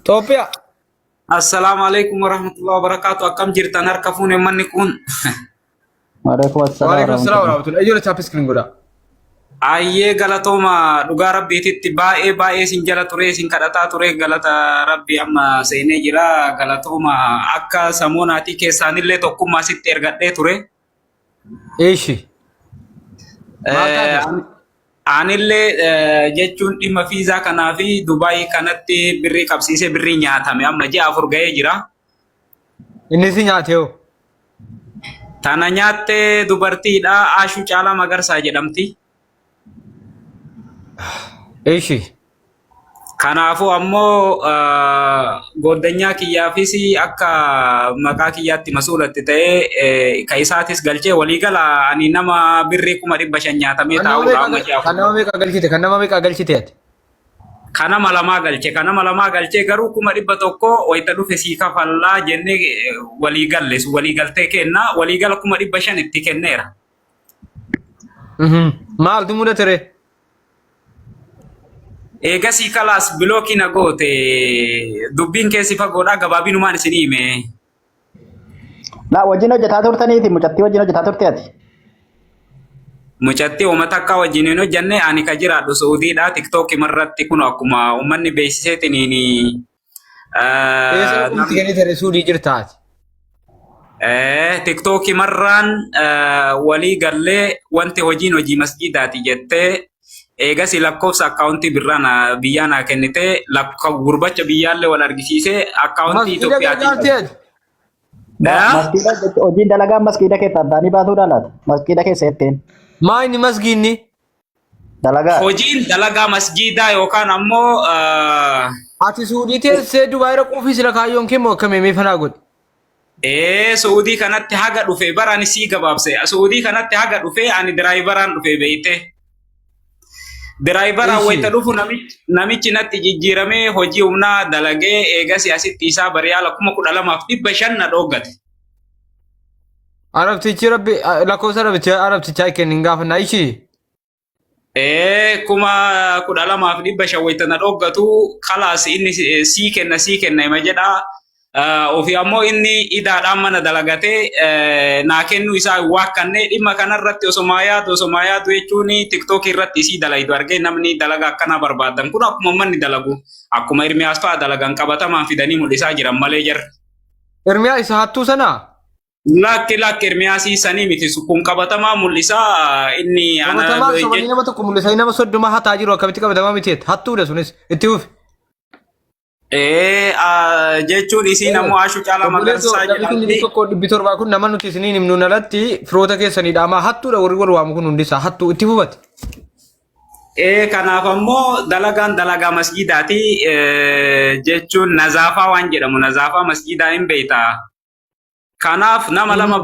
Itoophiyaa. Assalamu alaikum warahmatullahi wabarakatuh. Akkam jirtan harka fuune manni kun. Waalaikum salaam warahmatullahi. Ejjole chaapis kirin godha. Ayyee galatooma dhugaa rabbiititti baay'ee sin jala ture sin kadhataa ture galata rabbi amma seenee jira galatooma akka samoonaatii keessaanillee tokkummaa sitti ergadhee ture. Eeshi. Anillee jechuun dhimma fiizaa kanaa fi Dubaay kanatti birrii qabsiisee birrii nyaatame amma ji'a 4 ga'ee jira. Inni si nyaatee Tana nyaattee dubartiidha Ashuu Caalaa Magarsaa jedhamti. Eeshi. Kanaafuu ammoo goddanyaa kiyyaafis akka maqaa kiyyaatti masuulatti ta'ee ka isaatis galchee waliigala ani nama birrii 500 nyaatamee taa'uudha amma ji'a. Kan nama meeqa galchite? Kan nama meeqa galchite ati? Kanama lamaa galchee garuu 100 wayita dhufe sii kafallaa jennee waliigaltee kenna waliigala 500 itti kenneera. Maaltu mudatere? Eegasii kalaas bilookiin agoote dubbiin keessi fagoodhaa gabaabinumaan isinii hime. Wajjin hojjetaa turtaniiti mucattii wajjin hojjetaa turte ati? Mucattii uummata akka wajjin hin hojjenne ani ka jiraadhu Suudiidha TikTokii irratti kun akkuma uummanni beeksiseetiniin. Eessa dhumti kennii tere Suudii jirtaati? TikTokii marraan walii gallee wanti hojiin hojii masjiidaati jettee. Eegasi lakkoofsa akkaawuntii birraan biyyaa naa kennite gurbacha biyyaallee wal argisiisee akkaawuntii Itoophiyaati. Hojiin dalagaa masgiida keessa addaanii baasuudha laata? Masgiida keessa jetteen. Maa inni masgiidni? Dalagaa. Hojiin dalagaa masgiidaa yookaan ammoo. Ati Suudii teessee Dubaay raquufi sila kaayyoon kee moo akkamii fanaa godhe? Suudii kanatti haga dhufe baraan sii gabaabse. Suudii kanatti haga dhufe ani diraayivaraan dhufe beeyte. Diraayivaraa wayita dhufu namichi natti jijjiiramee hojii humnaa dalagee eegasi asitti isaa bariyaala 12,500 na dhoggate. Arabtichi rabbi lakkoofsa arabtichaa kennin gaafannaa ishii? 12,500 wayita na dhoggatu kalaas inni sii kenna hima jedhaa. Ofii ammoo inni idaadhaan mana dalagatee naa kennu isaa waakkannee dhimma kanarratti osoo yaadu jechuun TikTok irratti isii dalaydu argee namni dalaga akkanaa barbaadan kun akkuma manni dalagu akkuma Irmiyaas fa'aa dalagan qabatamaan fidanii mul'isaa jiran malee jarri. Irmiyaa isa hattuu sanaa? Lakki Irmiyaasii sanii miti kun qabatamaa mul'isaa inni nama tokko mul'isa nama 30 hataa jiru akkamitti qabatamaa miti hattuudha sunis itti hufi. Jechuun isiin ammoo Ashuu Caalaa Magarsaa jedhamti. Tokko 700 kun nama nuti isiniin himnuun alatti firoota keessaniidha amma hattuudha warri waamu kun hundisaa hattuu itti hubate. Kanaaf ammoo dalagaan dalagaa masjiidaati jechuun nazaafaa waan jedhamu nazaafaa masjiidaa hin beeyta. Kanaaf nama lama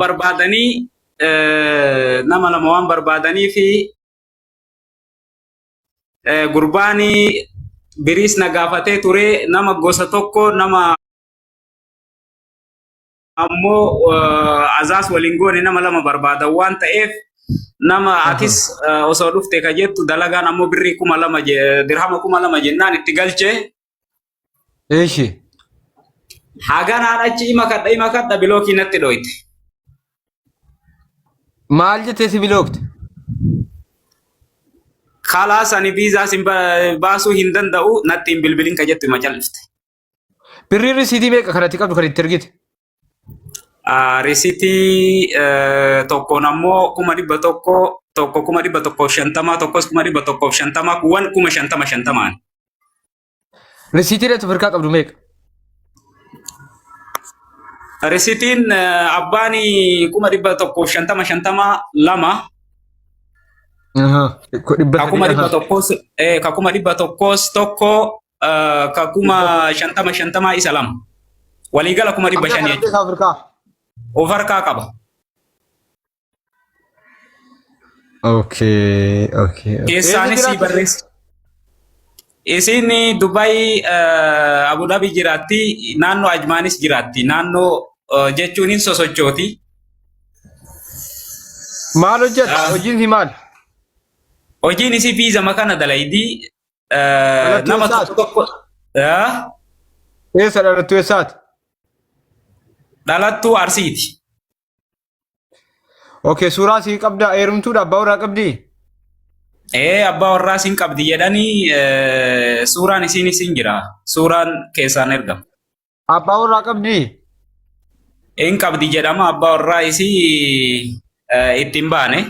waan barbaadanii fi gurbaanii biriis na gaafatee ture nama gosa tokko nama ammoo azaas waliin goone nama lama barbaadan waan ta'eef nama atis osoo dhufte ka jettu dalagaan ammoo birrii 2,000 dirhama 2,000 jennaan itti galchee. Eeshi. Haganaan achi ima kadha bilookii natti dhoyte. Maal jettee si bilookte? Kalaas ani viizaa sin baasuu hin danda'u natti hin bilbilin ka jettu ima callifte. Birrii risiitii meeqa kanatti qabdu kan itti ergite? Risiitii tokkoon ammoo 100 tokko 150 tokkos 150 kuwwan 50. Risiitii dheetu firqaa qabdu meeqa? Risiitiin abbaan 150 lama. Kakuma 100 tokko kakuma 50 isa lama. Waliigala 500 jechuudha. Of harkaa qaba. Okay. Keessaanis barreessa. Isin Dubaay Abu Dhabi jiraatti naannoo Ajmaanis jiraatti naannoo jechuun sosochooti. Maal hojjeta? Hojiin si maal? Hojiin isi viizaa makana dalaydii nama tokko Eessa dhalattu eessaati? Dhalattuu Arsiiti. Okay, suuraa sii qabdaa heerumtuudha abbaa warraa qabdii? Abbaa warraa isin qabdi jedhanii suuraan isin jira. Suuraan keessaan ergama. Abbaa warraa qabdii? Hin qabdi jedhama abbaa warraa isii ittiin baane.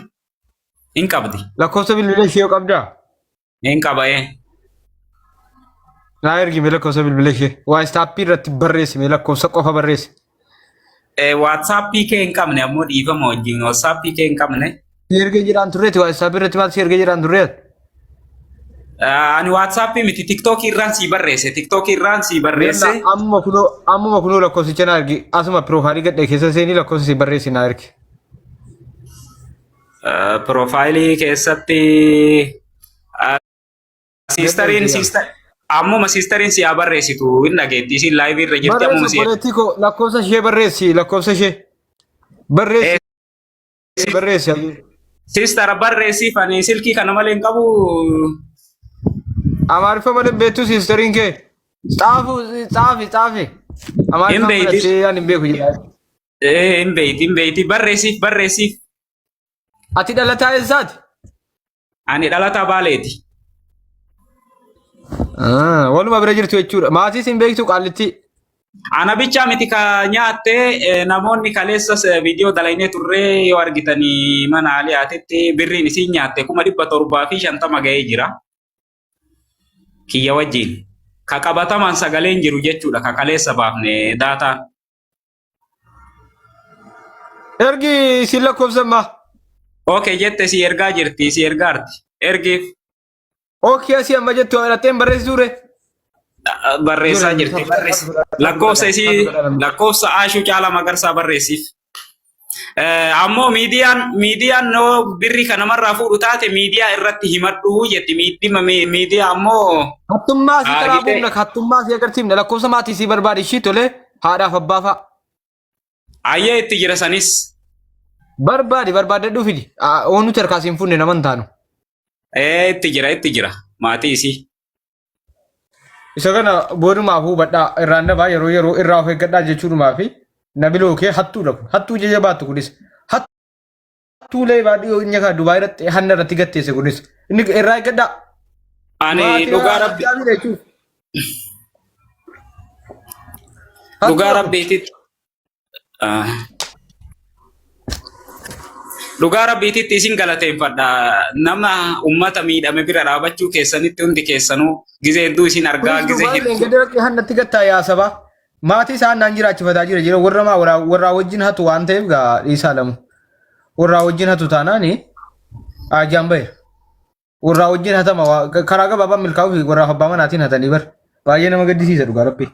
Hin qabdi. Lakkoofsa bilbila ishee qabdaa? Hin qaba. Naa ergime lakkoofsa bilbila ishee. Waayistaappii irratti barreessime lakkoofsa qofa barreesse. Waatsaappii kee hin qabne ammoo dhiifama wajjin waatsaappii kee hin qabne. Si ergee jiraan turreeti waayistaappii irratti maal si ergee jiraan turreeti? Ani waatsaappii miti tiktookii irraan si barreesse. Tiktookii irraan si barreesse. Ammuma kunoo lakkoofsicha naa ergi. Asuma piroofaayilii gadhee keessa seenii lakkoofsa si barreessi naa ergi. Piroofaayilii keessatti siistariin ammuma siistariin si haa barreessitu hin dhageetti isin laayivii irra jirti ammuma si. Barreessi koo lakkoofsa ishee barreessi lakkoofsa ishee. Barreessi. Siistara barreessiif ani silkii kana malee hin qabu. Amaariffa malee beektu siistariin kee. Xaafi. Amaariffa malee ani hin beeku jedhaa. Hin beeyti barreessiif. Ati dhalataa eessaati? Ani dhalataa Baaleeti. Waluma bira jirtu jechuudha. Maatii sin beektu qaallitti. Ana bichaa miti ka nyaatte namoonni kaleessas viidiyoo dalaynee turree yoo argitanii mana aliyaatetti birriin isiin nyaatte 750 ga'ee jira. Kiyya wajjin. Ka qabataman sagaleen jiru jechuudha ka kaleessa baafne daataan. Ergi si lakkoofsammaa. Okay jette si ergaa jirti si ergaarti. Ergiif. Okay asii amma jettu dhalatteen barreessi ture. Barreessaa jirti barreessi. Lakkoofsa Aashuu Caalaa Magarsaa barreessiif. Ammoo miidiyaan noo birri kanamarraa fuudhu taate miidiyaa irratti himadhu jetti miidiyaa ammoo. Hattummaa si karaa buufna hattummaa si agarsiifne lakkoofsa maatii si barbaade ishii tole haadhaaf abbaa fa'a. Ayyee itti jira sanis. Barbaade dhufidi. Oonu tarkaasiin funne naman taanu. Itti jira maatii isii. Isa kana boodumaaf hubadhaa irraan dabaa yeroo irraa of eeggadhaa jechuudhumaa fi nabiloo kee hattuudha kun hattuu jeja baattu kunis hattuulee baadhiyoo inni akka Dubaay irratti hanna irratti gatteesse kunis inni irraa eeggadhaa. Ani dhugaa rabbiititti. Dhugaa rabbiititti isin galateeffadha. Nama ummata miidhame bira dhaabachuu keessanitti hundi keessanuu gizee hedduu isin argaa gizee hedduu. Gadi hannatti gattaa yaasaba. Maatii isaan naan jiraachifataa jira warraa wajjin hatu waan ta'eef gaa dhiisaa lamu. Warraa wajjin hatu taanaani ajaan bahe. Warraa wajjin hatama karaa gabaabaa milkaa'uu fi warraa abbaa manaatiin hatanii bar. Baay'ee nama gaddisiisa dhugaa rabbi.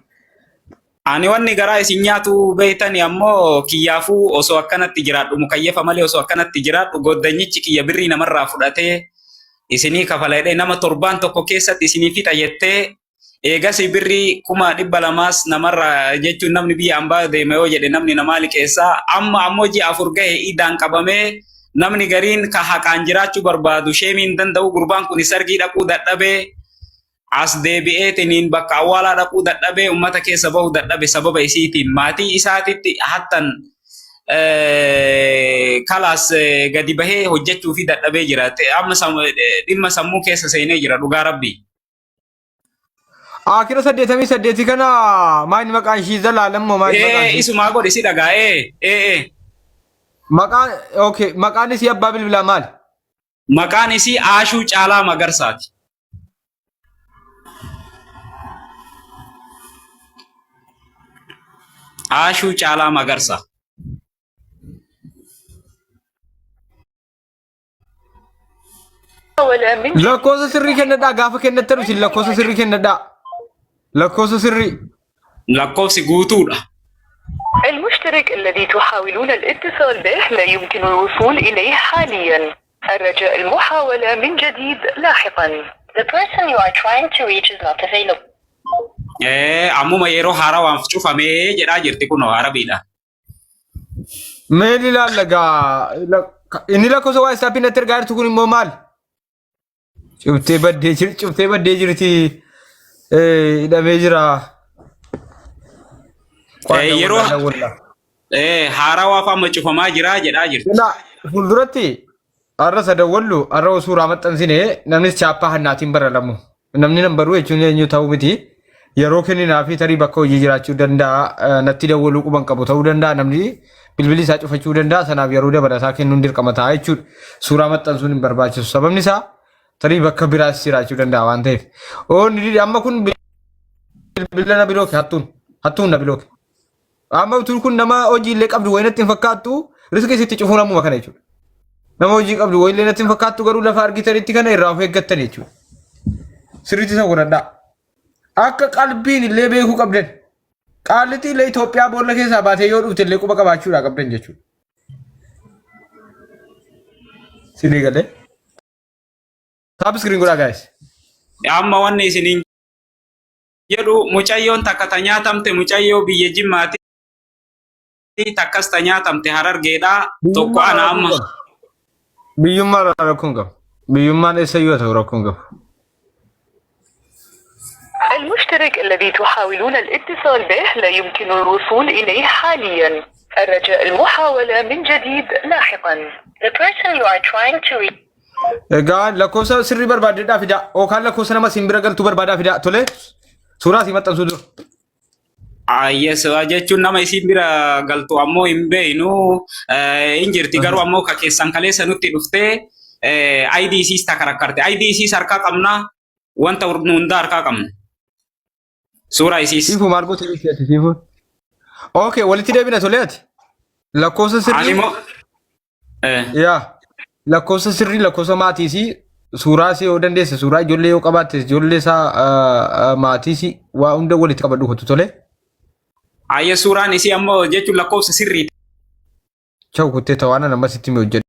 Ani wanni garaa isin nyaatu beeytani ammoo kiyyaafuu osoo akkanatti jiraadhu mukayyefa malee osoo akkanatti jiraadhu goddanyichi kiyya birrii namarraa fudhatee isinii kafaladhee nama torbaan tokko keessatti isinii fixa jettee eegas birrii 200 namarraa jechuun namni biyya ambaa deeme yoo jedhe namni namaa liqeessaa amma ammoo ji'a 4 gahe idaan qabamee namni gariin ka haqaan jiraachuu barbaadu sheemiin danda'u gurbaan kun sargii dhaquu dadhabee as deebi'eetiniin bakka awwaalaa dhaquu dadhabee ummata keessa bahu dadhabe sababa isiitiin maatii isaatitti hattan kalaas gadi bahee hojjechuu fi dadhabee jira. Amma dhimma sammuu keessa seenee jira dhugaa rabbii. Akira 88 kana maayini maqaan ishii Zalaalam moo maayini maqaan ishii? Isumaa godhi si dhagaa Maqaan isii abbaa bilbilaa maali? Maqaan isii Aashuu Caalaa Magarsaati. Aashuu Caalaa Magarsaa. Lakkoofsa sirrii kennadhaa gaafa kennatte dhufi lakkoofsa sirrii kennadhaa. Lakkoofsa sirrii. Lakkoofsi guutuudha. المشترك الذي تحاولون الاتصال به لا يمكن الوصول إليه حاليا. الرجاء المحاولة من جديد لاحقا. The person you are trying to reach is not available. Ammuma yeroo haarawaan cufamee jedhaa jirti kunoo Arabiidha. Meeli laallagaa inni lakkoofsa waayisaappii natti ergaa jirtu kun immoo maali? Cuftee baddee jirti hidhamee jira. yeroo haarawaa fa'aa macuufamaa jira jedhaa jirti. Fuulduratti arra sadawwallu arra suuraa maxxansine namnis chaappaa hannaatiin baralamu. Namni nan baruu jechuun eenyu ta'uu miti. Yeroo kenninaa fi tarii bakka hojii jiraachuu danda'a. Natti dawwaluu quban qabu ta'uu danda'a. Namni bilbilii isaa cufachuu danda'a. Sanaaf yeroo dabalataa kennuun dirqama ta'a jechuudha. Suuraa maxxansuun hin barbaachisu. Sababni isaa tarii bakka biraas jiraachuu danda'a waan ta'eef. Amma kun bilbila na bilooke hattuun na bilooke. Amma utuun kun nama hojii illee qabdu wayinatti hin fakkaattu riskii isitti cufuun ammuma kana jechuudha. Nama hojii qabdu wayillee natti hin fakkaattu garuu lafa argitanitti kana irraa of eeggattan jechuudha. Sirriitti isa godhadhaa. Akka qalbiin illee beekuu qabdan. Qaallitii illee Itoophiyaa boolla keessaa baatee yoo dhufte illee quba qabaachuudhaa qabdan jechuudha. Sinii galee. Saabskiriin godhaa gaayis. Amma wanni isiniin jedhu mucayyoon takka ta nyaatamte mucayyoo biyya Jimmaati. Takkas ta nyaatamte Harargeedhaa tokko ana amma. Biyyummaan rakkoon qabu. Biyyummaan eessayyoo ta'u rakkoon qabu. المشترك الذي تحاولون الاتصال به لا يمكن الوصول إليه حاليا. الرجاء المحاولة من جديد لاحقا. The person you are trying to reach. Egaa lakkoofsa sirrii barbaaddeedhaa fidaa. Yookaan lakkoofsa nama simbira galtuu barbaadaa fidaa. Tole suuraa si maxxansuu dura. Yes, jechuun nama isin bira galtu ammoo hin beeynu hin jirti garuu ammoo ka keessan kaleessa nutti dhuftee IDCs takarakkarte. IDCs harkaa qabna wanta hunda harkaa qabna. Suuraa isiis. Siifu maal gootee isiiti siifu? Okay, walitti deebina tole ati. Lakkoofsa sirrii. Yaa lakkoofsa sirrii lakkoofsa maatiisi suuraa si yoo dandeesse suuraa ijoollee yoo qabaatte ijoollee isaa maatiisi waa hunda walitti qabadhu hotu tole. Ayya suuraan isii ammoo jechuun lakkoofsa sirriiti. Chau kuttee tawaana nama sitti mi hojjedhu.